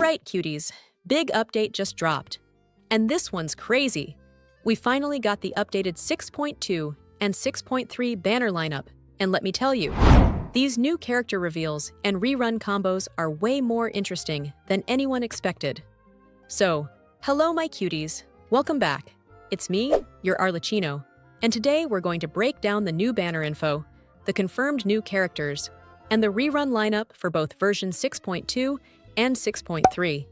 Alright, cuties, big update just dropped. And this one's crazy. We finally got the updated 6.2 and 6.3 banner lineup, and let me tell you, these new character reveals and rerun combos are way more interesting than anyone expected. So, hello my cuties, welcome back. It's me, your Arlecchino, and today we're going to break down the new banner info, the confirmed new characters, and the rerun lineup for both version 6.2 and 6.3.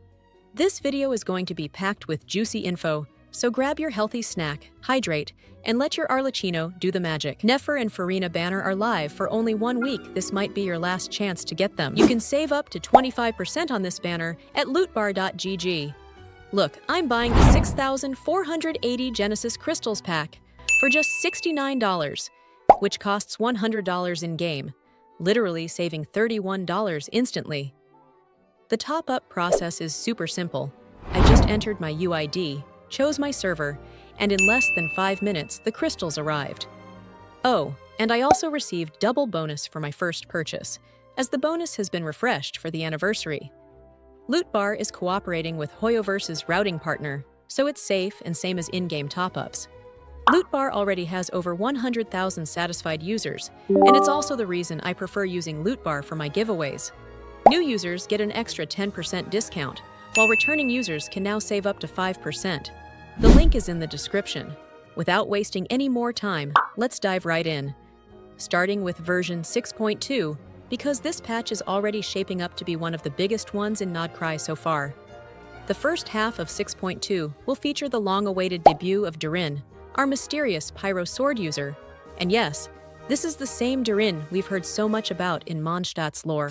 This video is going to be packed with juicy info, so grab your healthy snack, hydrate, and let your Arlecchino do the magic. Nefer and Farina banner are live for only 1 week. This might be your last chance to get them. You can save up to 25% on this banner at lootbar.gg. Look, I'm buying the 6,480 Genesis Crystals pack for just $69, which costs $100 in-game, literally saving $31 instantly. The top-up process is super simple. I just entered my UID, chose my server, and in less than 5 minutes, the crystals arrived. Oh, and I also received double bonus for my first purchase, as the bonus has been refreshed for the anniversary. Lootbar is cooperating with Hoyoverse's routing partner, so it's safe and same as in-game top-ups. Lootbar already has over 100,000 satisfied users, and it's also the reason I prefer using Lootbar for my giveaways. New users get an extra 10% discount, while returning users can now save up to 5%. The link is in the description. Without wasting any more time, let's dive right in. Starting with version 6.2, because this patch is already shaping up to be one of the biggest ones in Nod Krai so far. The first half of 6.2 will feature the long-awaited debut of Durin, our mysterious Pyro Sword user. And yes, this is the same Durin we've heard so much about in Mondstadt's lore.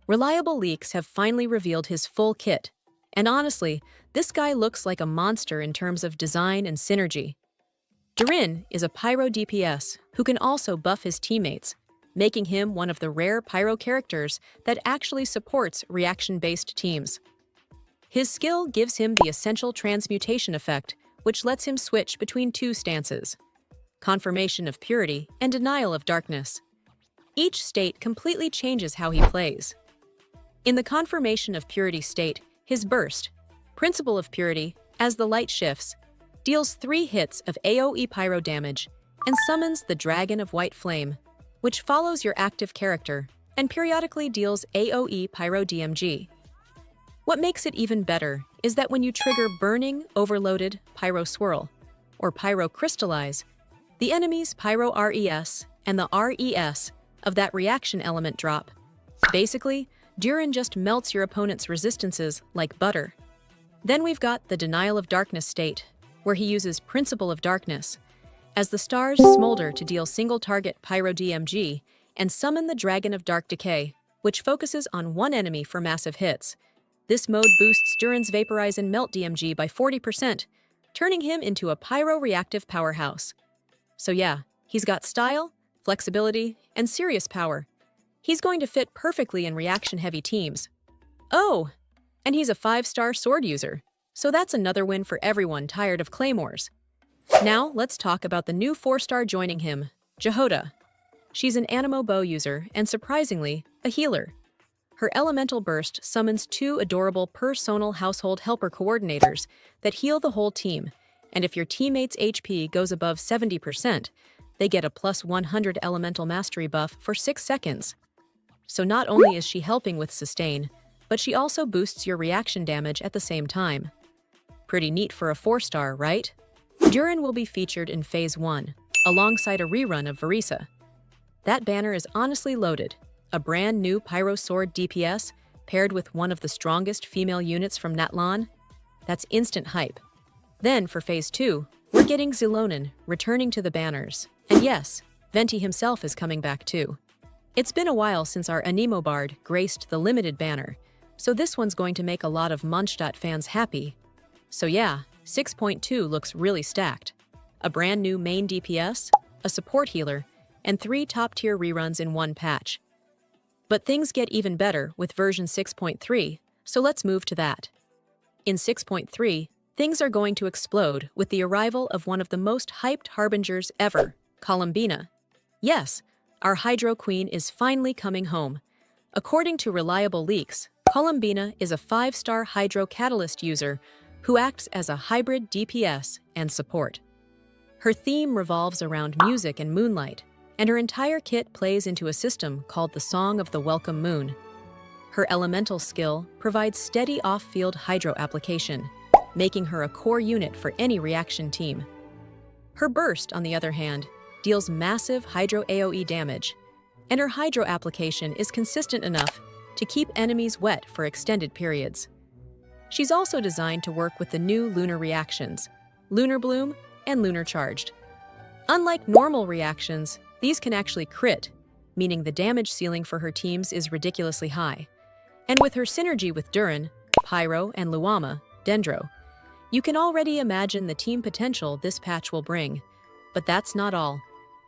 Reliable leaks have finally revealed his full kit, and honestly, this guy looks like a monster in terms of design and synergy. Durin is a Pyro DPS who can also buff his teammates, making him one of the rare Pyro characters that actually supports reaction-based teams. His skill gives him the Essential Transmutation effect, which lets him switch between 2 stances: Confirmation of Purity and Denial of Darkness. Each state completely changes how he plays. In the Confirmation of Purity state, his burst, Principle of Purity, as the light shifts, deals 3 hits of AoE Pyro damage and summons the Dragon of White Flame, which follows your active character and periodically deals AoE Pyro DMG. What makes it even better is that when you trigger Burning Overloaded Pyro Swirl, or Pyro Crystallize, the enemy's Pyro RES and the RES of that reaction element drop. Basically, Durin just melts your opponent's resistances like butter. Then we've got the Denial of Darkness state, where he uses Principle of Darkness, as the stars smolder to deal single-target Pyro DMG and summon the Dragon of Dark Decay, which focuses on one enemy for massive hits. This mode boosts Durin's Vaporize and Melt DMG by 40%, turning him into a Pyro reactive powerhouse. So yeah, he's got style, flexibility, and serious power. He's going to fit perfectly in reaction-heavy teams. Oh, and he's a 5-star sword user, so that's another win for everyone tired of claymores. Now, let's talk about the new 4-star joining him, Jehoda. She's an Animo bow user and, surprisingly, a healer. Her elemental burst summons 2 adorable personal household helper coordinators that heal the whole team, and if your teammate's HP goes above 70%, they get a plus 100 elemental mastery buff for 6 seconds. So not only is she helping with sustain, but she also boosts your reaction damage at the same time. Pretty neat for a 4-star, right? Durin will be featured in Phase 1, alongside a rerun of Varesa. That banner is honestly loaded. A brand new Pyro Sword DPS paired with one of the strongest female units from Natlan. That's instant hype. Then for Phase 2, we're getting Zilonin returning to the banners. And yes, Venti himself is coming back too. It's been a while since our Animo Bard graced the limited banner, so this one's going to make a lot of Mondstadt fans happy. So yeah, 6.2 looks really stacked. A brand new main DPS, a support healer, and 3 top-tier reruns in 1 patch. But things get even better with version 6.3, so let's move to that. In 6.3, things are going to explode with the arrival of one of the most hyped harbingers ever, Columbina. Yes, our Hydro Queen is finally coming home. According to reliable leaks, Columbina is a 5-star Hydro Catalyst user who acts as a hybrid DPS and support. Her theme revolves around music and moonlight, and her entire kit plays into a system called the Song of the Welcome Moon. Her elemental skill provides steady off-field hydro application, making her a core unit for any reaction team. Her burst, on the other hand, deals massive hydro AoE damage, and her hydro application is consistent enough to keep enemies wet for extended periods. She's also designed to work with the new lunar reactions, Lunar Bloom and Lunar Charged. Unlike normal reactions, these can actually crit, meaning the damage ceiling for her teams is ridiculously high. And with her synergy with Durin, Pyro, and Luama, Dendro, you can already imagine the team potential this patch will bring. But that's not all.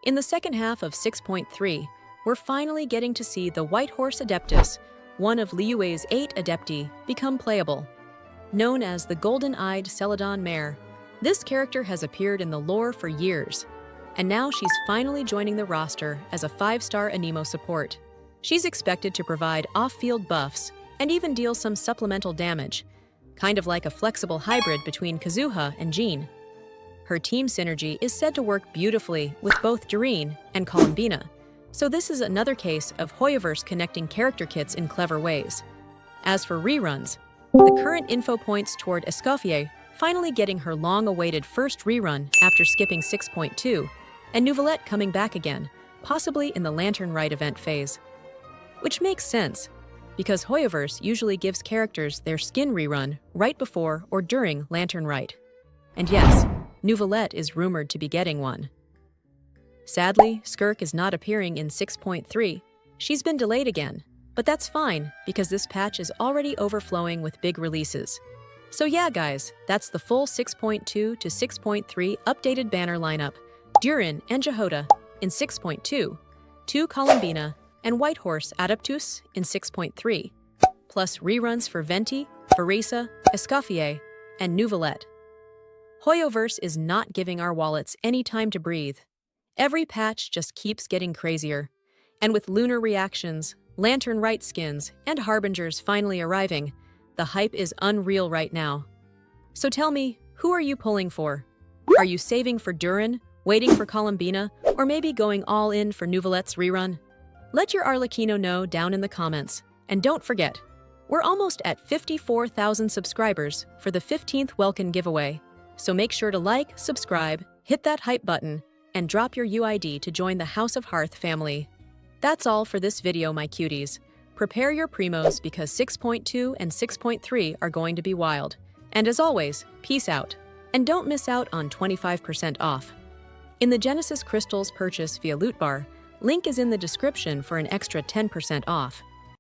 In the second half of 6.3, we're finally getting to see the White Horse Adeptus, one of Liyue's 8 Adepti, become playable. Known as the Golden-Eyed Celadon Mare, this character has appeared in the lore for years, and now she's finally joining the roster as a 5-star Anemo support. She's expected to provide off-field buffs and even deal some supplemental damage, kind of like a flexible hybrid between Kazuha and Jean. Her team synergy is said to work beautifully with both Durin and Columbina, so this is another case of Hoyoverse connecting character kits in clever ways. As for reruns, the current info points toward Escoffier finally getting her long-awaited first rerun after skipping 6.2, and Neuvillette coming back again, possibly in the Lantern Rite event phase. Which makes sense, because Hoyoverse usually gives characters their skin rerun right before or during Lantern Rite. And yes, Neuvillette is rumored to be getting one. Sadly, Skirk is not appearing in 6.3. She's been delayed again, but that's fine because this patch is already overflowing with big releases. So yeah guys, that's the full 6.2 to 6.3 updated banner lineup, Durin and Jehoda in 6.2, 2 Columbina and Whitehorse Adeptus in 6.3, plus reruns for Venti, Varesa, Escoffier, and Neuvillette. Hoyoverse is not giving our wallets any time to breathe. Every patch just keeps getting crazier, and with lunar reactions, Lantern Rite skins, and Harbingers finally arriving, the hype is unreal right now. So tell me, who are you pulling for? Are you saving for Durin, waiting for Columbina, or maybe going all in for Neuvillette's rerun? Let your arlecchino know down in the comments. And don't forget, we're almost at 54,000 subscribers for the 15th Welkin giveaway. So make sure to like, subscribe, hit that hype button, and drop your UID to join the House of Hearth family. That's all for this video, my cuties. Prepare your primos because 6.2 and 6.3 are going to be wild. And as always, peace out. And don't miss out on 25% off. In the Genesis Crystals purchase via Loot Bar, link is in the description for an extra 10% off.